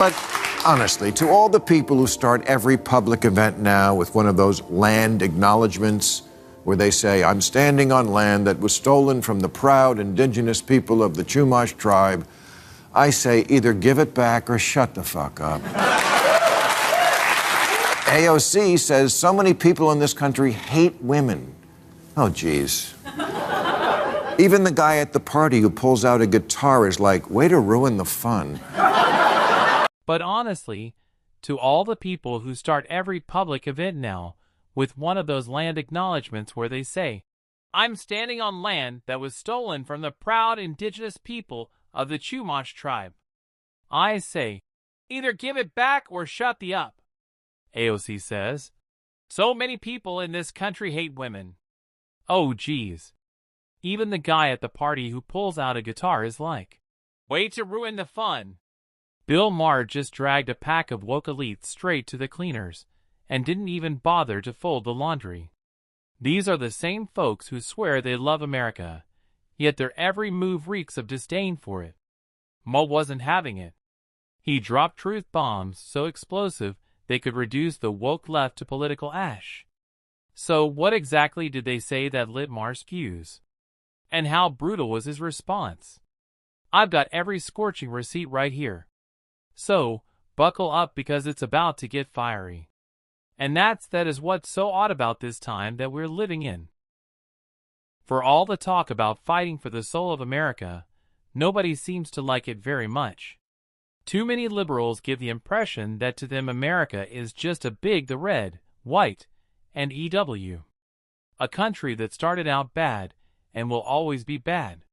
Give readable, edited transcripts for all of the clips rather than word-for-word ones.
But honestly, to all the people who start every public event now with one of those land acknowledgments where they say, I'm standing on land that was stolen from the proud indigenous people of the Chumash tribe, I say either give it back or shut the fuck up. AOC says so many people in this country hate women. Oh, geez. Even the guy at the party who pulls out a guitar is like, way to ruin the fun. But honestly, to all the people who start every public event now with one of those land acknowledgments where they say, I'm standing on land that was stolen from the proud indigenous people of the Chumash tribe, I say, either give it back or shut the up. AOC says, so many people in this country hate women. Oh geez. Even the guy at the party who pulls out a guitar is like, way to ruin the fun. Bill Maher just dragged a pack of woke elites straight to the cleaners and didn't even bother to fold the laundry. These are the same folks who swear they love America, yet their every move reeks of disdain for it. Mo wasn't having it. He dropped truth bombs so explosive they could reduce the woke left to political ash. So what exactly did they say that lit Maher's fuse? And how brutal was his response? I've got every scorching receipt right here. So, buckle up because it's about to get fiery. And that is what's so odd about this time that we're living in. For all the talk about fighting for the soul of America, nobody seems to like it very much. Too many liberals give the impression that to them America is just a big the red, white, and EW. A country that started out bad and will always be bad.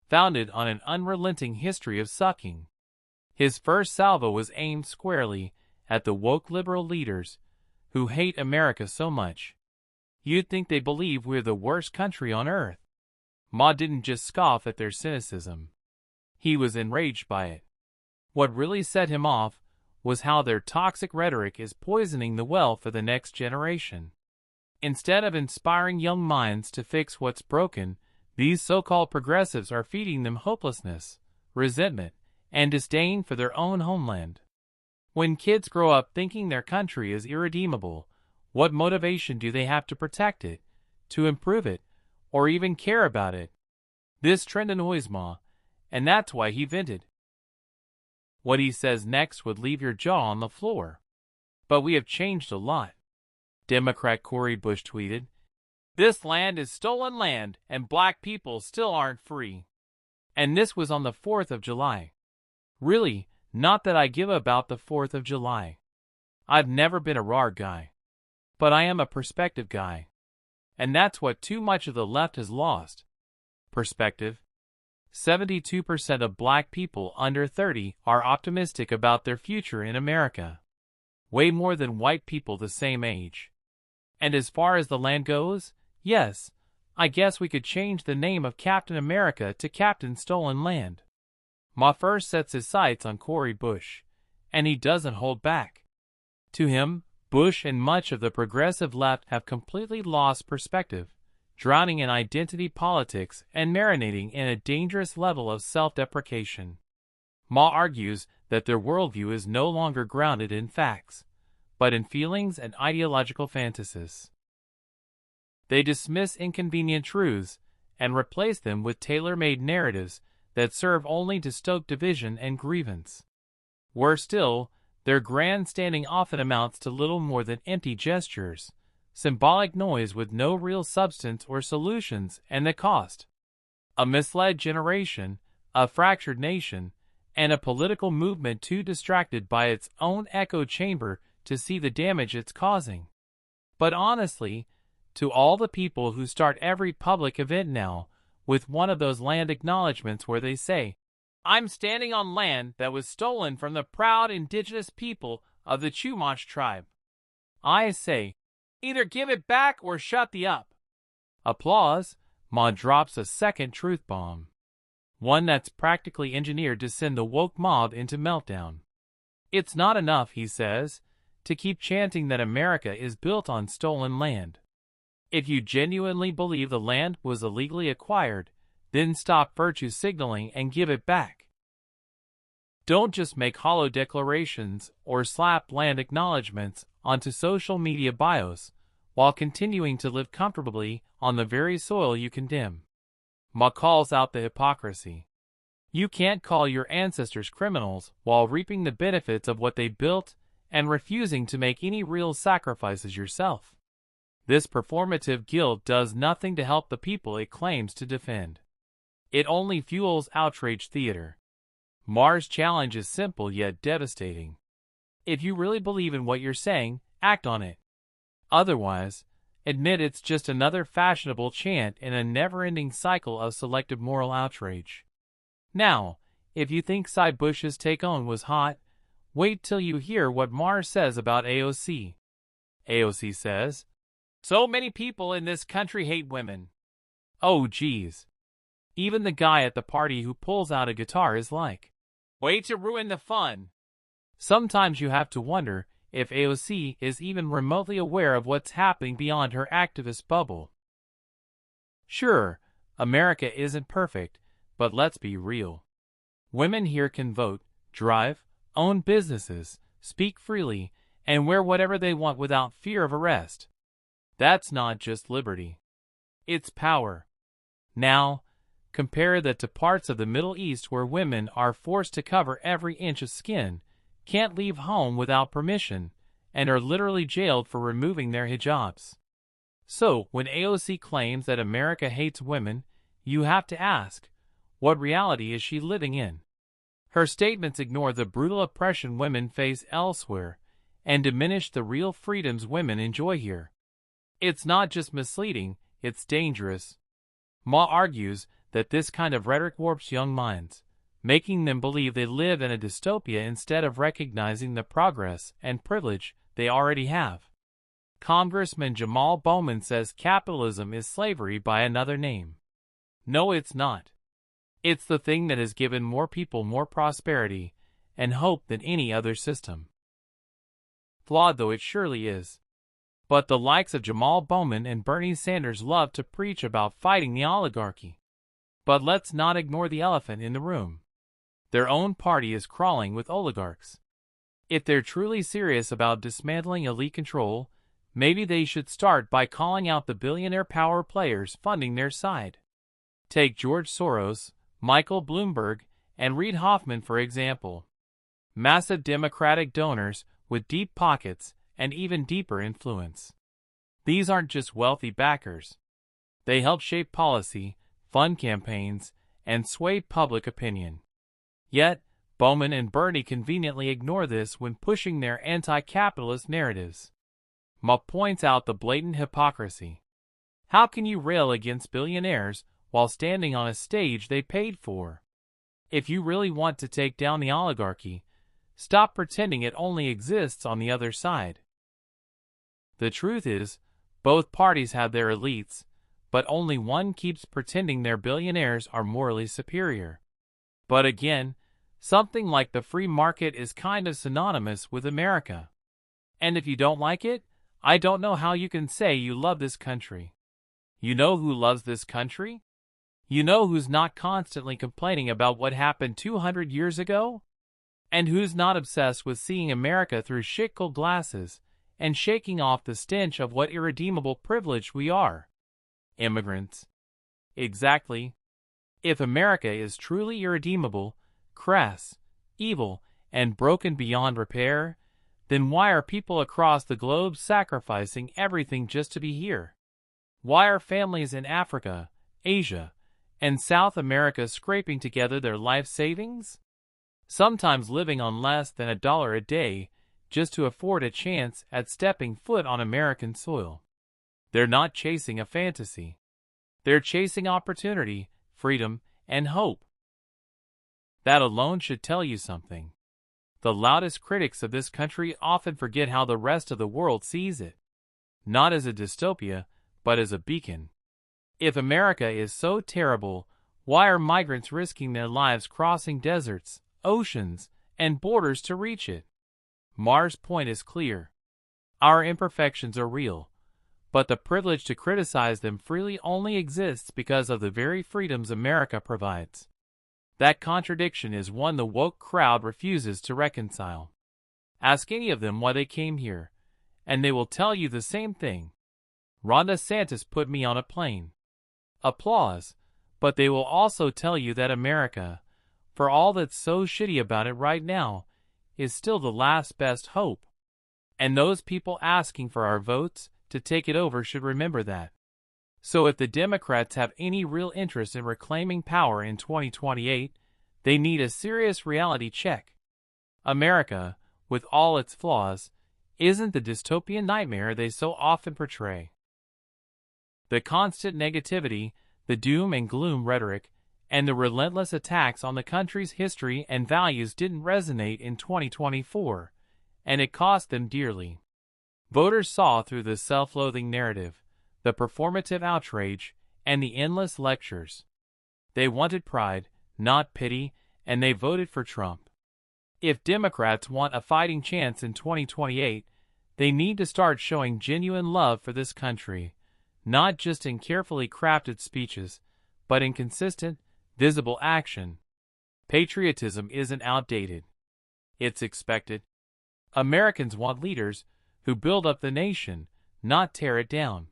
Founded on an unrelenting history of sucking. His first salvo was aimed squarely at the woke liberal leaders who hate America so much. You'd think they believe we're the worst country on earth. Ma didn't just scoff at their cynicism. He was enraged by it. What really set him off was how their toxic rhetoric is poisoning the well for the next generation. Instead of inspiring young minds to fix what's broken, these so-called progressives are feeding them hopelessness, resentment, and disdain for their own homeland. When kids grow up thinking their country is irredeemable, what motivation do they have to protect it, to improve it, or even care about it? This trend annoys Ma, and that's why he vented. What he says next would leave your jaw on the floor. But we have changed a lot. Democrat Cori Bush tweeted, this land is stolen land and black people still aren't free. And this was on the 4th of July. Really, not that I give about the 4th of July. I've never been a RAR guy. But I am a perspective guy. And that's what too much of the left has lost. Perspective. 72% of black people under 30 are optimistic about their future in America. Way more than white people the same age. And as far as the land goes, yes, I guess we could change the name of Captain America to Captain Stolen Land. Ma first sets his sights on Cori Bush, and he doesn't hold back. To him, Bush and much of the progressive left have completely lost perspective, drowning in identity politics and marinating in a dangerous level of self-deprecation. Ma argues that their worldview is no longer grounded in facts, but in feelings and ideological fantasies. They dismiss inconvenient truths and replace them with tailor-made narratives that serve only to stoke division and grievance. Worse still, their grandstanding often amounts to little more than empty gestures, symbolic noise with no real substance or solutions, and the cost. A misled generation, a fractured nation, and a political movement too distracted by its own echo chamber to see the damage it's causing. But honestly, to all the people who start every public event now with one of those land acknowledgments where they say, I'm standing on land that was stolen from the proud indigenous people of the Chumash tribe, I say, either give it back or shut the up. Applause. Ma drops a second truth bomb. One that's practically engineered to send the woke mob into meltdown. It's not enough, he says, to keep chanting that America is built on stolen land. If you genuinely believe the land was illegally acquired, then stop virtue signaling and give it back. Don't just make hollow declarations or slap bland acknowledgments onto social media bios while continuing to live comfortably on the very soil you condemn. Ma calls out the hypocrisy. You can't call your ancestors criminals while reaping the benefits of what they built and refusing to make any real sacrifices yourself. This performative guilt does nothing to help the people it claims to defend. It only fuels outrage theater. Maher's challenge is simple yet devastating. If you really believe in what you're saying, act on it. Otherwise, admit it's just another fashionable chant in a never-ending cycle of selective moral outrage. Now, if you think Cy Bush's take on was hot, wait till you hear what Maher says about AOC. AOC says, "So many people in this country hate women. Oh geez. Even the guy at the party who pulls out a guitar is like, way to ruin the fun." Sometimes you have to wonder if AOC is even remotely aware of what's happening beyond her activist bubble. Sure, America isn't perfect, but let's be real. Women here can vote, drive, own businesses, speak freely, and wear whatever they want without fear of arrest. That's not just liberty. It's power. Now, compare that to parts of the Middle East where women are forced to cover every inch of skin, can't leave home without permission, and are literally jailed for removing their hijabs. So, when AOC claims that America hates women, you have to ask, what reality is she living in? Her statements ignore the brutal oppression women face elsewhere and diminish the real freedoms women enjoy here. It's not just misleading, it's dangerous. Ma argues that this kind of rhetoric warps young minds, making them believe they live in a dystopia instead of recognizing the progress and privilege they already have. Congressman Jamal Bowman says capitalism is slavery by another name. No, it's not. It's the thing that has given more people more prosperity and hope than any other system. Flawed though it surely is. But the likes of Jamal Bowman and Bernie Sanders love to preach about fighting the oligarchy. But let's not ignore the elephant in the room. Their own party is crawling with oligarchs. If they're truly serious about dismantling elite control, maybe they should start by calling out the billionaire power players funding their side. Take George Soros, Michael Bloomberg, and Reid Hoffman for example. Massive Democratic donors with deep pockets and even deeper influence. These aren't just wealthy backers. They help shape policy, fund campaigns, and sway public opinion. Yet, Bowman and Bernie conveniently ignore this when pushing their anti-capitalist narratives. Ma points out the blatant hypocrisy. How can you rail against billionaires while standing on a stage they paid for? If you really want to take down the oligarchy, stop pretending it only exists on the other side. The truth is, both parties have their elites, but only one keeps pretending their billionaires are morally superior. But again, something like the free market is kind of synonymous with America. And if you don't like it, I don't know how you can say you love this country. You know who loves this country? You know who's not constantly complaining about what happened 200 years ago? And who's not obsessed with seeing America through shitcold glasses and shaking off the stench of what irredeemable privilege we are? Immigrants. Exactly. If America is truly irredeemable, crass, evil, and broken beyond repair, then why are people across the globe sacrificing everything just to be here? Why are families in Africa, Asia, and South America scraping together their life savings? Sometimes living on less than $1 a day just to afford a chance at stepping foot on American soil. They're not chasing a fantasy. They're chasing opportunity, freedom, and hope. That alone should tell you something. The loudest critics of this country often forget how the rest of the world sees it. Not as a dystopia, but as a beacon. If America is so terrible, why are migrants risking their lives crossing deserts, oceans, and borders to reach it? Maher's point is clear. Our imperfections are real, but the privilege to criticize them freely only exists because of the very freedoms America provides. That contradiction is one the woke crowd refuses to reconcile. Ask any of them why they came here, and they will tell you the same thing. Ron DeSantis put me on a plane. Applause, but they will also tell you that America, for all that's so shitty about it right now, is still the last best hope. And those people asking for our votes to take it over should remember that. So if the Democrats have any real interest in reclaiming power in 2028, they need a serious reality check. America, with all its flaws, isn't the dystopian nightmare they so often portray. The constant negativity, the doom and gloom rhetoric, and the relentless attacks on the country's history and values didn't resonate in 2024, and it cost them dearly. Voters saw through the self-loathing narrative, the performative outrage, and the endless lectures. They wanted pride, not pity, and they voted for Trump. If Democrats want a fighting chance in 2028, they need to start showing genuine love for this country, not just in carefully crafted speeches, but in consistent, visible action. Patriotism isn't outdated. It's expected. Americans want leaders who build up the nation, not tear it down.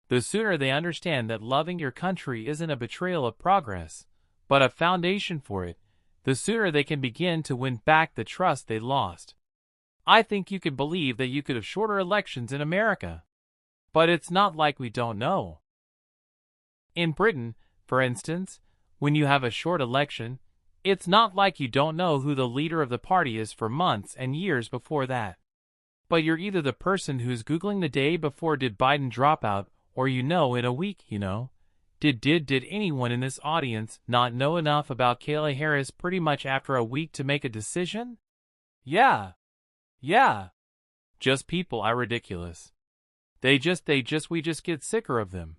The sooner they understand that loving your country isn't a betrayal of progress, but a foundation for it, the sooner they can begin to win back the trust they lost. I think you can believe that you could have shorter elections in America. But it's not like we don't know. In Britain, for instance, when you have a short election, it's not like you don't know who the leader of the party is for months and years before that. But you're either the person who's Googling the day before did Biden drop out, or in a week, Did anyone in this audience not know enough about Kamala Harris pretty much after a week to make a decision? Yeah. Just people are ridiculous. We just get sicker of them.